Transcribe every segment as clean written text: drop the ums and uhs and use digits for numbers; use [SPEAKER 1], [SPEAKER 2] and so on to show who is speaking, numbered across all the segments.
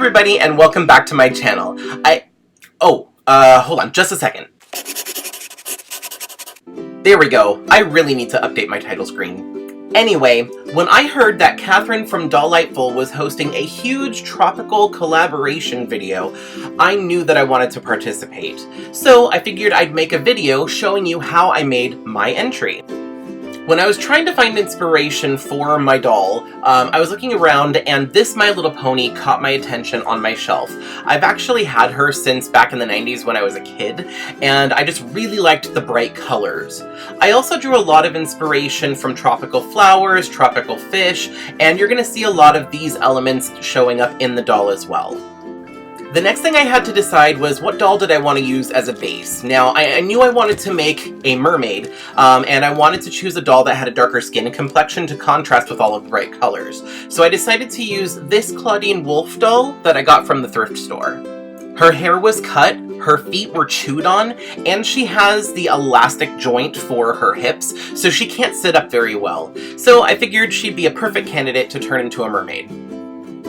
[SPEAKER 1] everybody, and welcome back to my channel. Hold on just a second. There we go. I really need to update my title screen. Anyway, when I heard that Catherine from Dolliteful was hosting a huge tropical collaboration video, I knew that I wanted to participate. So I figured I'd make a video showing you how I made my entry. When I was trying to find inspiration for my doll, I was looking around and this My Little Pony caught my attention on my shelf. I've actually had her since back in the 90s when I was a kid, and I just really liked the bright colors. I also drew a lot of inspiration from tropical flowers, tropical fish, and you're going to see a lot of these elements showing up in the doll as well. The next thing I had to decide was what doll did I want to use as a base. Now, I knew I wanted to make a mermaid, and I wanted to choose a doll that had a darker skin complexion to contrast with all of the bright colors. So I decided to use this Claudine Wolf doll that I got from the thrift store. Her hair was cut, her feet were chewed on, and she has the elastic joint for her hips, so she can't sit up very well. So I figured she'd be a perfect candidate to turn into a mermaid.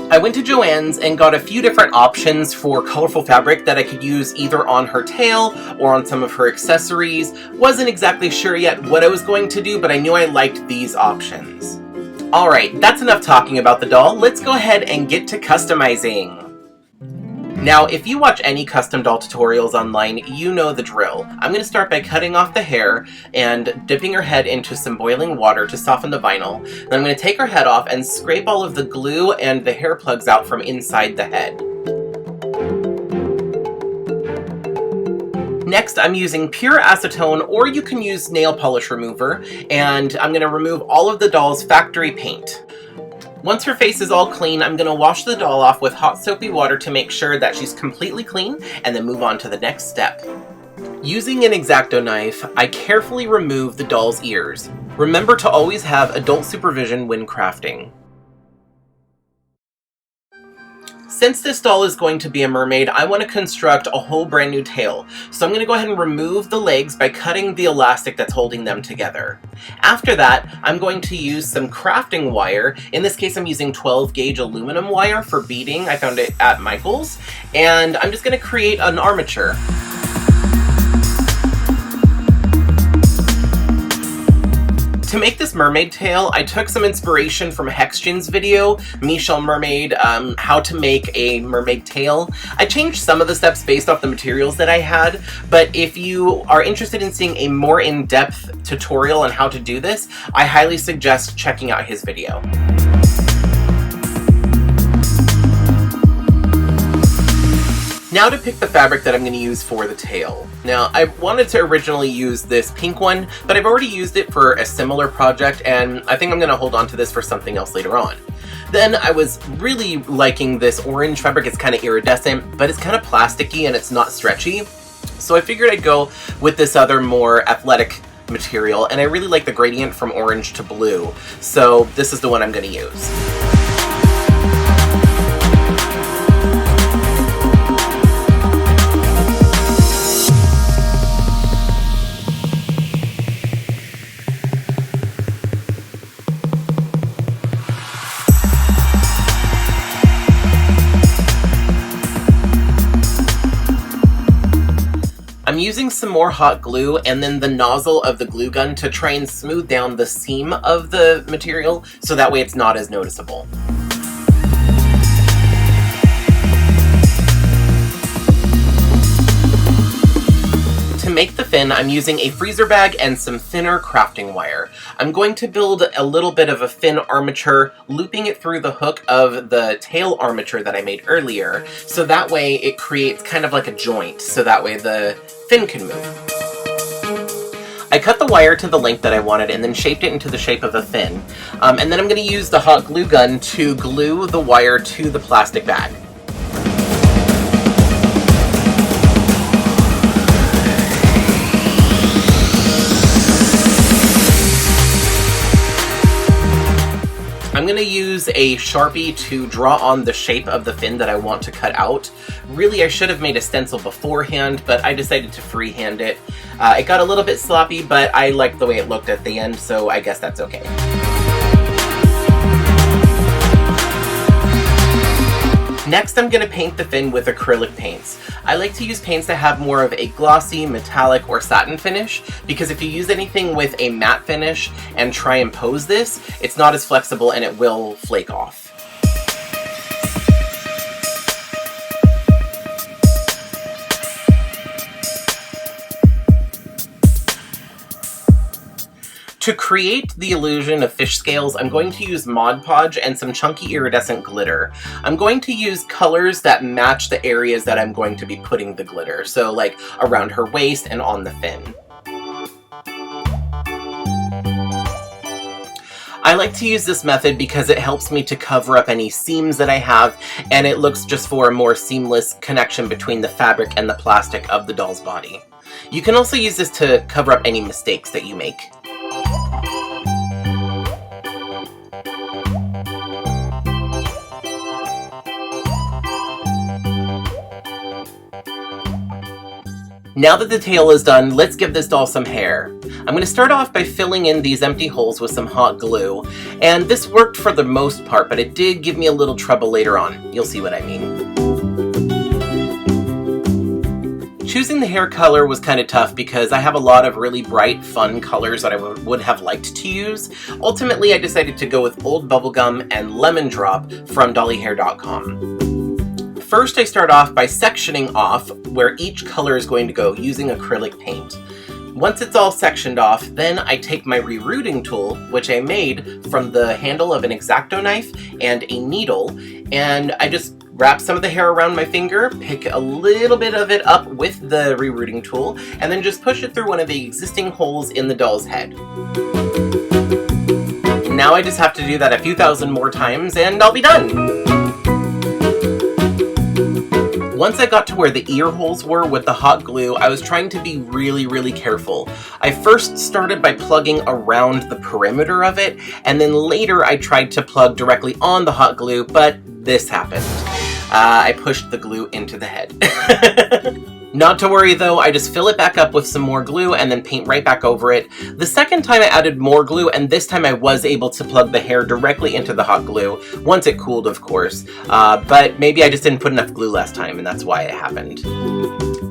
[SPEAKER 1] I went to Joann's and got a few different options for colorful fabric that I could use either on her tail or on some of her accessories. Wasn't exactly sure yet what I was going to do, but I knew I liked these options. Alright, that's enough talking about the doll. Let's go ahead and get to customizing. Now, if you watch any custom doll tutorials online, you know the drill. I'm going to start by cutting off the hair and dipping her head into some boiling water to soften the vinyl. Then I'm going to take her head off and scrape all of the glue and the hair plugs out from inside the head. Next, I'm using pure acetone, or you can use nail polish remover, and I'm going to remove all of the doll's factory paint. Once her face is all clean, I'm going to wash the doll off with hot soapy water to make sure that she's completely clean, and then move on to the next step. Using an X-Acto knife, I carefully remove the doll's ears. Remember to always have adult supervision when crafting. Since this doll is going to be a mermaid, I want to construct a whole brand new tail. So I'm going to go ahead and remove the legs by cutting the elastic that's holding them together. After that, I'm going to use some crafting wire. In this case, I'm using 12 gauge aluminum wire for beading. I found it at Michael's. And I'm just going to create an armature. To make this mermaid tail, I took some inspiration from Hexgen's video, Seashell Mermaid, how to make a mermaid tail. I changed some of the steps based off the materials that I had, but if you are interested in seeing a more in-depth tutorial on how to do this, I highly suggest checking out his video. Now to pick the fabric that I'm going to use for the tail. Now, I wanted to originally use this pink one, but I've already used it for a similar project, and I think I'm going to hold on to this for something else later on. Then I was really liking this orange fabric. It's kind of iridescent, but it's kind of plasticky and it's not stretchy. So I figured I'd go with this other more athletic material, and I really like the gradient from orange to blue. So this is the one I'm going to use. I'm using some more hot glue and then the nozzle of the glue gun to try and smooth down the seam of the material so that way it's not as noticeable. To make the fin, I'm using a freezer bag and some thinner crafting wire. I'm going to build a little bit of a fin armature, looping it through the hook of the tail armature that I made earlier, so that way it creates kind of like a joint, so that way the fin can move. I cut the wire to the length that I wanted and then shaped it into the shape of a fin. And then I'm going to use the hot glue gun to glue the wire to the plastic bag. I'm going to use a Sharpie to draw on the shape of the fin that I want to cut out. Really, I should have made a stencil beforehand, but I decided to freehand it. It got a little bit sloppy, but I liked the way it looked at the end, so I guess that's okay. Next, I'm going to paint the fin with acrylic paints. I like to use paints that have more of a glossy, metallic, or satin finish, because if you use anything with a matte finish and try and pose this, it's not as flexible and it will flake off. To create the illusion of fish scales, I'm going to use Mod Podge and some chunky iridescent glitter. I'm going to use colors that match the areas that I'm going to be putting the glitter, so like around her waist and on the fin. I like to use this method because it helps me to cover up any seams that I have, and it looks just for a more seamless connection between the fabric and the plastic of the doll's body. You can also use this to cover up any mistakes that you make. Now that the tail is done, let's give this doll some hair. I'm going to start off by filling in these empty holes with some hot glue, and this worked for the most part, but it did give me a little trouble later on. You'll see what I mean. Choosing the hair color was kind of tough because I have a lot of really bright, fun colors that I would have liked to use. Ultimately, I decided to go with Old Bubblegum and Lemon Drop from dollyhair.com. First, I start off by sectioning off where each color is going to go using acrylic paint. Once it's all sectioned off, then I take my rerooting tool, which I made from the handle of an X-Acto knife and a needle, and I just wrap some of the hair around my finger, pick a little bit of it up with the rerooting tool, and then just push it through one of the existing holes in the doll's head. Now I just have to do that a few thousand more times and I'll be done! Once I got to where the ear holes were with the hot glue, I was trying to be really careful. I first started by plugging around the perimeter of it, and then later I tried to plug directly on the hot glue, but this happened. I pushed the glue into the head. Not to worry though, I just fill it back up with some more glue and then paint right back over it. The second time I added more glue, and this time I was able to plug the hair directly into the hot glue, once it cooled of course, but maybe I just didn't put enough glue last time and that's why it happened.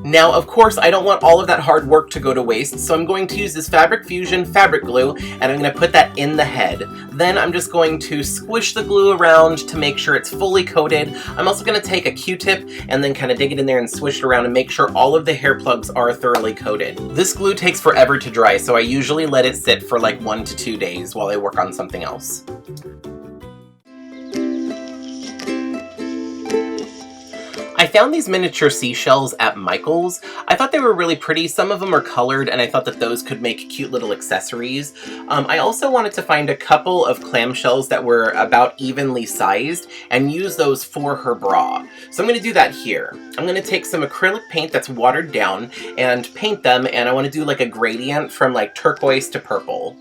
[SPEAKER 1] Now, of course, I don't want all of that hard work to go to waste, so I'm going to use this Fabric Fusion fabric glue, and I'm going to put that in the head. Then I'm just going to squish the glue around to make sure it's fully coated. I'm also going to take a Q-tip and then kind of dig it in there and swish it around and make sure all of the hair plugs are thoroughly coated. This glue takes forever to dry, so I usually let it sit for like 1 to 2 days while I work on something else. I found these miniature seashells at Michael's. I thought they were really pretty. Some of them are colored, and I thought that those could make cute little accessories. I also wanted to find a couple of clamshells that were about evenly sized and use those for her bra. So I'm going to do that here. I'm going to take some acrylic paint that's watered down and paint them, and I want to do like a gradient from like turquoise to purple.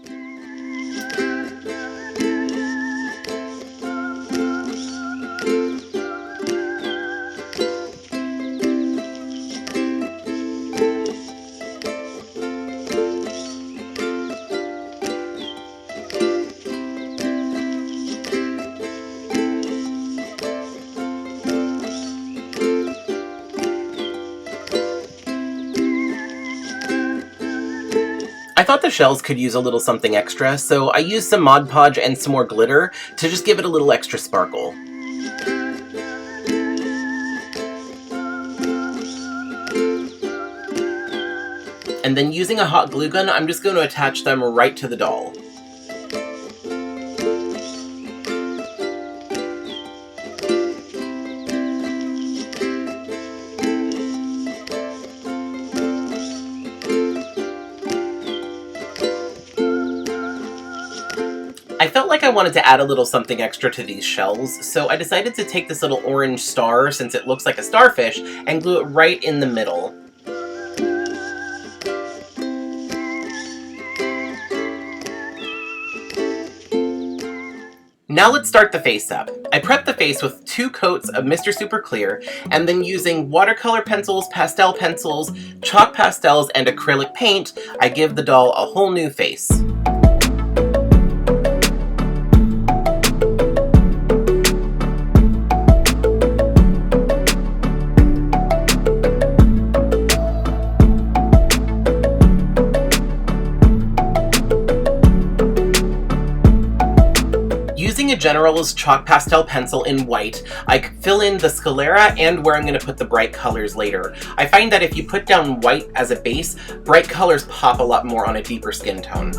[SPEAKER 1] I thought the shells could use a little something extra, so I used some Mod Podge and some more glitter to just give it a little extra sparkle. And then using a hot glue gun, I'm just going to attach them right to the doll. I felt like I wanted to add a little something extra to these shells, so I decided to take this little orange star, since it looks like a starfish, and glue it right in the middle. Now let's start the face up. I prepped the face with 2 coats of Mr. Super Clear, and then using watercolor pencils, pastel pencils, chalk pastels, and acrylic paint, I give the doll a whole new face. General's chalk pastel pencil in white, I fill in the sclera and where I'm going to put the bright colors later. I find that if you put down white as a base, bright colors pop a lot more on a deeper skin tone.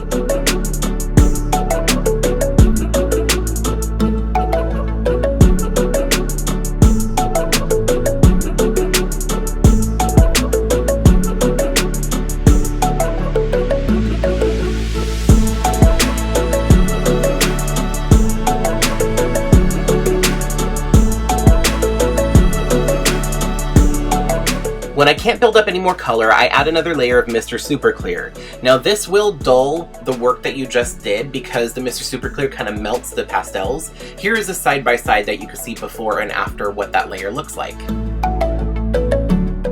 [SPEAKER 1] When I can't build up any more color, I add another layer of Mr. Super Clear. Now this will dull the work that you just did because the Mr. Super Clear kind of melts the pastels. Here is a side-by-side that you can see before and after what that layer looks like.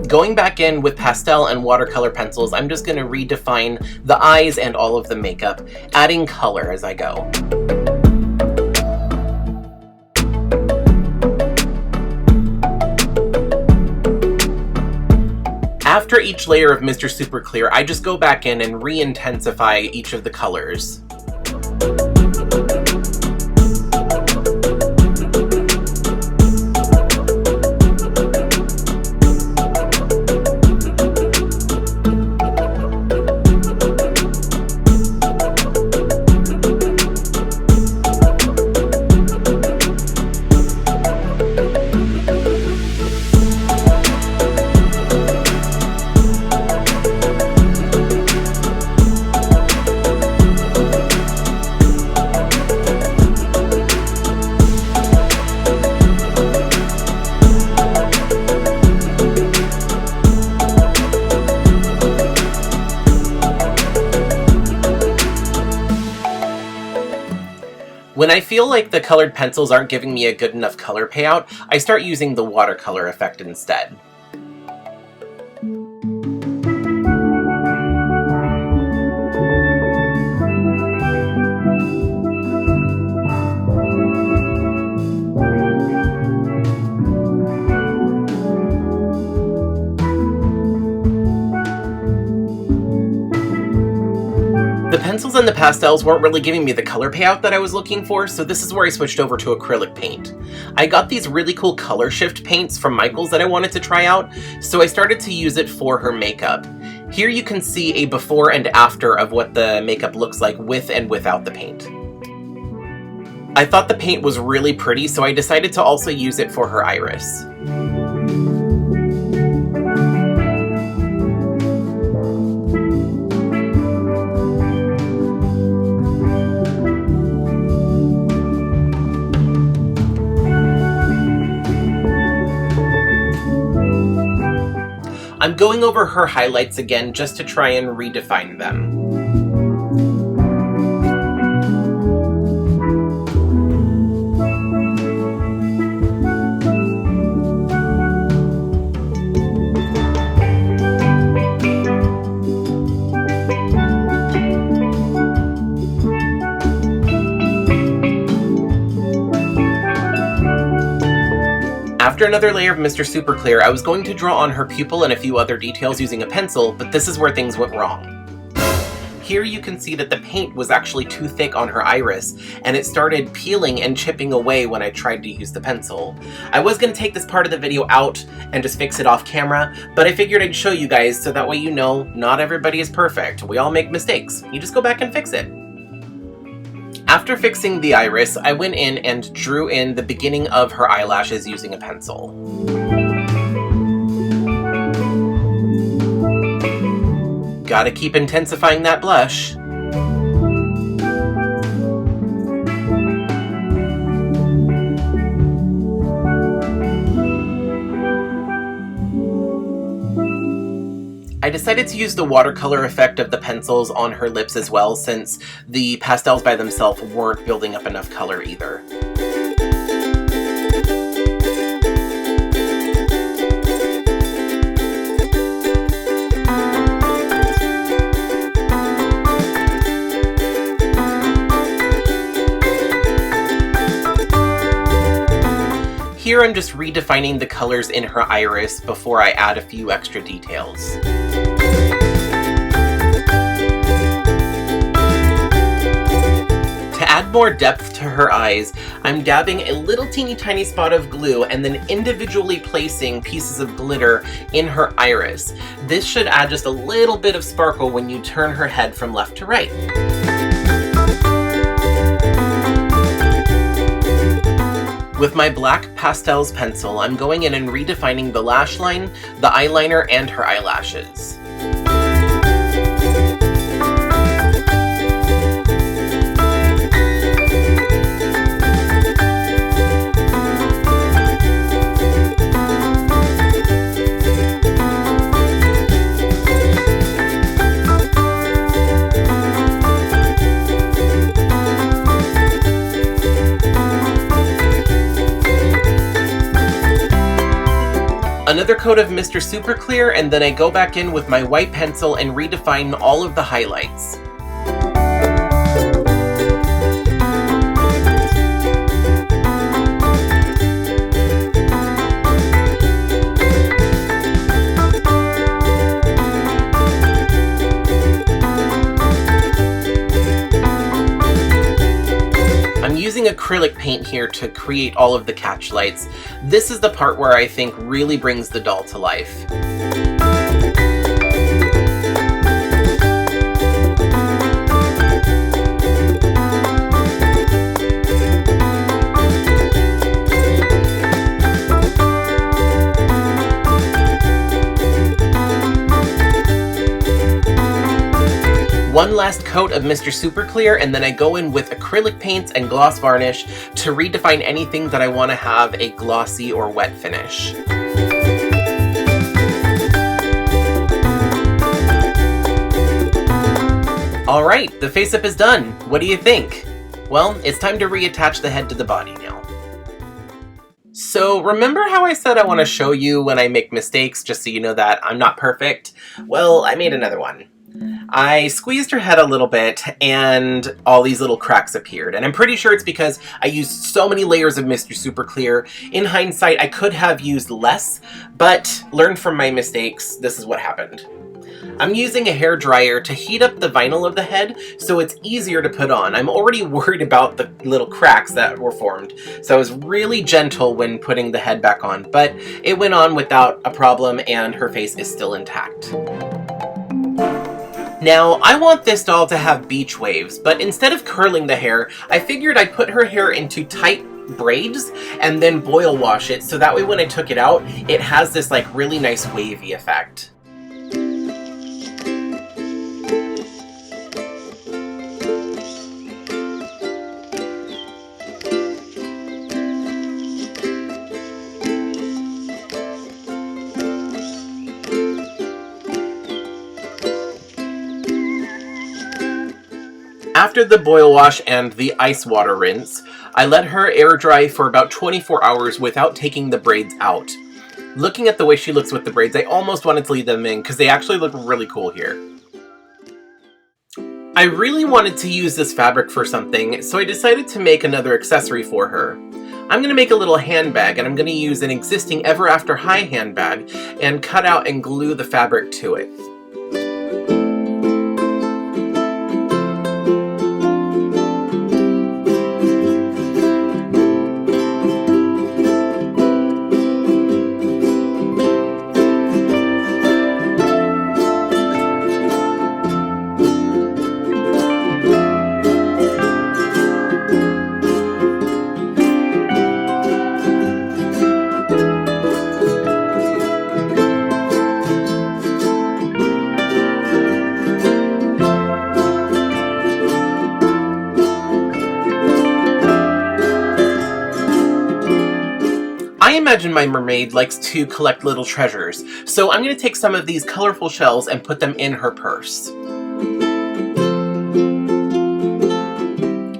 [SPEAKER 1] Going back in with pastel and watercolor pencils, I'm just going to redefine the eyes and all of the makeup, adding color as I go. After each layer of Mr. Super Clear, I just go back in and re-intensify each of the colors. When I feel like the colored pencils aren't giving me a good enough color payout, I start using the watercolor effect instead. The pencils and the pastels weren't really giving me the color payout that I was looking for, so this is where I switched over to acrylic paint. I got these really cool color shift paints from Michaels that I wanted to try out, so I started to use it for her makeup. Here you can see a before and after of what the makeup looks like with and without the paint. I thought the paint was really pretty, so I decided to also use it for her iris. I'm going over her highlights again just to try and redefine them. After another layer of Mr. Super Clear, I was going to draw on her pupil and a few other details using a pencil, but this is where things went wrong. Here you can see that the paint was actually too thick on her iris, and it started peeling and chipping away when I tried to use the pencil. I was going to take this part of the video out and just fix it off camera, but I figured I'd show you guys so that way you know not everybody is perfect. We all make mistakes. You just go back and fix it. After fixing the iris, I went in and drew in the beginning of her eyelashes using a pencil. Gotta keep intensifying that blush. I decided to use the watercolor effect of the pencils on her lips as well, since the pastels by themselves weren't building up enough color either. Here I'm just redefining the colors in her iris before I add a few extra details. To add more depth to her eyes, I'm dabbing a little teeny tiny spot of glue and then individually placing pieces of glitter in her iris. This should add just a little bit of sparkle when you turn her head from left to right. With my black pastels pencil, I'm going in and redefining the lash line, the eyeliner, and her eyelashes. Another coat of Mr. Super Clear, and then I go back in with my white pencil and redefine all of the highlights. Using acrylic paint here to create all of the catch lights. This is the part where I think really brings the doll to life. One last coat of Mr. Super Clear, and then I go in with acrylic paints and gloss varnish to redefine anything that I want to have a glossy or wet finish. Alright, the face-up is done. What do you think? Well, it's time to reattach the head to the body now. So remember how I said I want to show you when I make mistakes, just so you know that I'm not perfect? Well, I made another one. I squeezed her head a little bit and all these little cracks appeared, and I'm pretty sure it's because I used so many layers of Mr. Super Clear. In hindsight, I could have used less, but learned from my mistakes. This is what happened. I'm using a hair dryer to heat up the vinyl of the head so it's easier to put on. I'm already worried about the little cracks that were formed, so I was really gentle when putting the head back on, but it went on without a problem and her face is still intact. Now, I want this doll to have beach waves, but instead of curling the hair, I figured I'd put her hair into tight braids and then boil wash it, so that way when I took it out, it has this like really nice wavy effect. After the boil wash and the ice water rinse, I let her air dry for about 24 hours without taking the braids out. Looking at the way she looks with the braids, I almost wanted to leave them in because they actually look really cool here. I really wanted to use this fabric for something, so I decided to make another accessory for her. I'm going to make a little handbag, and I'm going to use an existing Ever After High handbag and cut out and glue the fabric to it. I imagine my mermaid likes to collect little treasures, so I'm going to take some of these colorful shells and put them in her purse.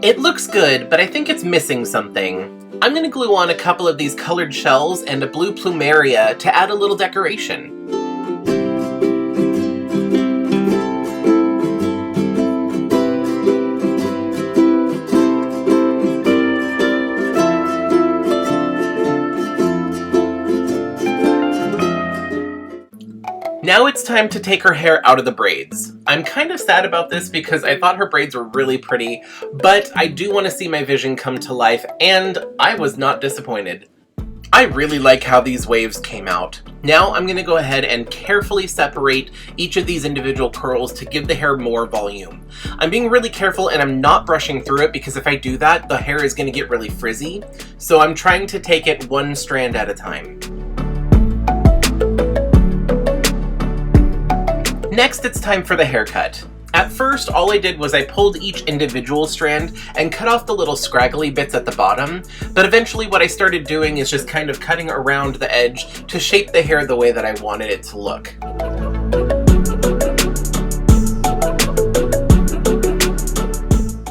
[SPEAKER 1] It looks good, but I think it's missing something. I'm going to glue on a couple of these colored shells and a blue plumeria to add a little decoration. Now it's time to take her hair out of the braids. I'm kind of sad about this because I thought her braids were really pretty, but I do want to see my vision come to life, and I was not disappointed. I really like how these waves came out. Now I'm going to go ahead and carefully separate each of these individual curls to give the hair more volume. I'm being really careful and I'm not brushing through it because if I do that, the hair is going to get really frizzy. So I'm trying to take it one strand at a time. Next, it's time for the haircut. At first, all I did was I pulled each individual strand and cut off the little scraggly bits at the bottom, but eventually what I started doing is just kind of cutting around the edge to shape the hair the way that I wanted it to look.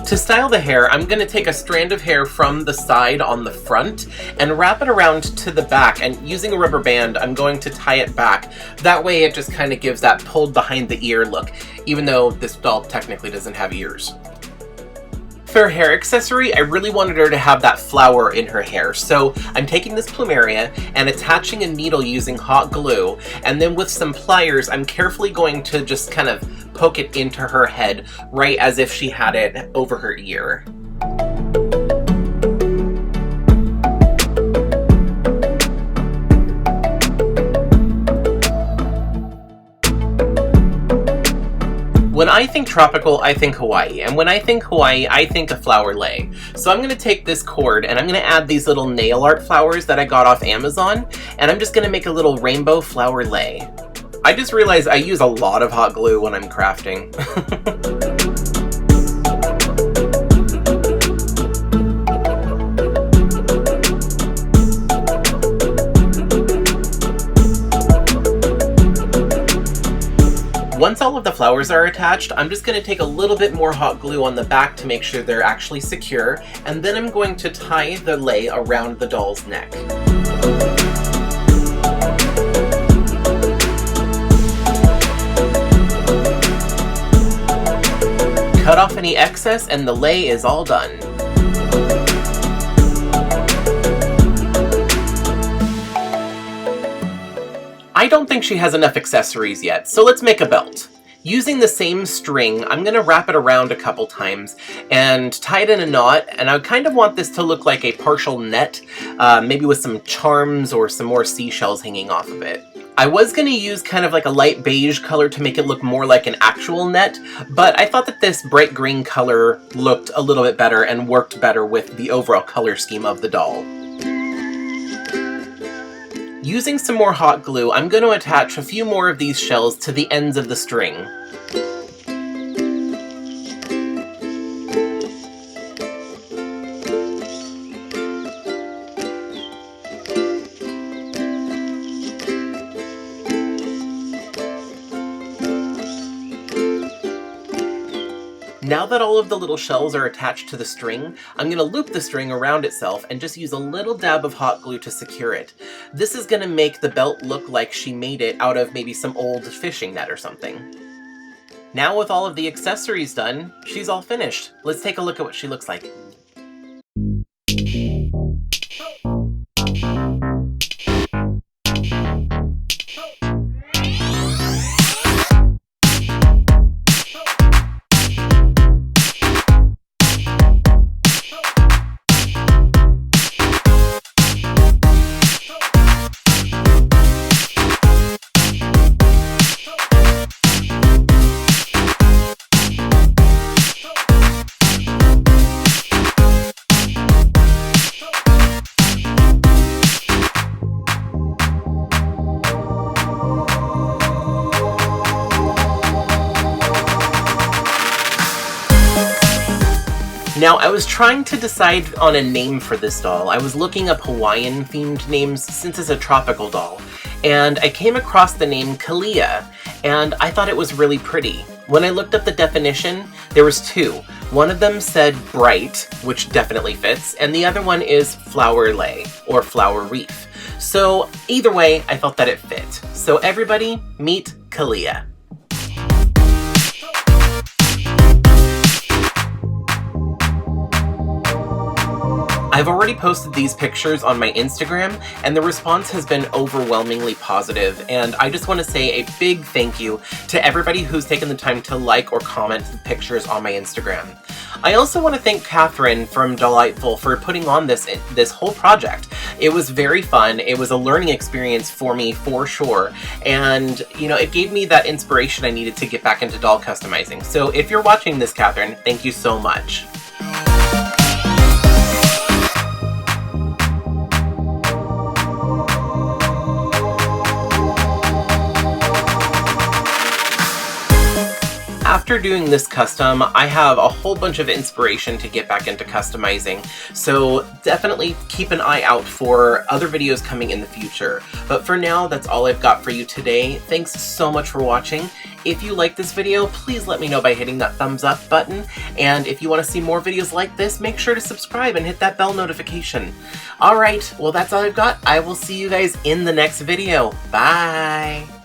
[SPEAKER 1] To style the hair, I'm going to take a strand of hair from the side on the front and wrap it around to the back, and using a rubber band, I'm going to tie it back. That way it just kind of gives that pulled behind the ear look, even though this doll technically doesn't have ears. For her hair accessory, I really wanted her to have that flower in her hair, so I'm taking this plumeria and attaching a needle using hot glue, and then with some pliers, I'm carefully going to just kind of poke it into her head, right as if she had it over her ear. When I think tropical, I think Hawaii, and when I think Hawaii, I think a flower lei. So I'm going to take this cord and I'm going to add these little nail art flowers that I got off Amazon, and I'm just going to make a little rainbow flower lei. I just realized I use a lot of hot glue when I'm crafting. Once all of the flowers are attached, I'm just going to take a little bit more hot glue on the back to make sure they're actually secure, and then I'm going to tie the lei around the doll's neck. Cut off any excess and the lei is all done. I don't think she has enough accessories yet, so let's make a belt. Using the same string, I'm going to wrap it around a couple times and tie it in a knot, and I kind of want this to look like a partial net, maybe with some charms or some more seashells hanging off of it. I was going to use kind of like a light beige color to make it look more like an actual net, but I thought that this bright green color looked a little bit better and worked better with the overall color scheme of the doll. Using some more hot glue, I'm going to attach a few more of these shells to the ends of the string. Now that all of the little shells are attached to the string, I'm going to loop the string around itself and just use a little dab of hot glue to secure it. This is going to make the belt look like she made it out of maybe some old fishing net or something. Now with all of the accessories done, she's all finished. Let's take a look at what she looks like. Now, I was trying to decide on a name for this doll. I was looking up Hawaiian-themed names since it's a tropical doll, and I came across the name Kalia, and I thought it was really pretty. When I looked up the definition, there was two. One of them said bright, which definitely fits, and the other one is flower lei, or flower reef. So either way, I felt that it fit. So everybody, meet Kalia. I've already posted these pictures on my Instagram, and the response has been overwhelmingly positive, and I just want to say a big thank you to everybody who's taken the time to like or comment the pictures on my Instagram. I also want to thank Catherine from Delightful for putting on this whole project. It was very fun. It was a learning experience for me, for sure, and you know, it gave me that inspiration I needed to get back into doll customizing. So if you're watching this, Catherine, thank you so much. After doing this custom, I have a whole bunch of inspiration to get back into customizing, so definitely keep an eye out for other videos coming in the future. But for now, that's all I've got for you today. Thanks so much for watching. If you like this video, please let me know by hitting that thumbs up button, and if you want to see more videos like this, make sure to subscribe and hit that bell notification. Alright, well that's all I've got. I will see you guys in the next video. Bye!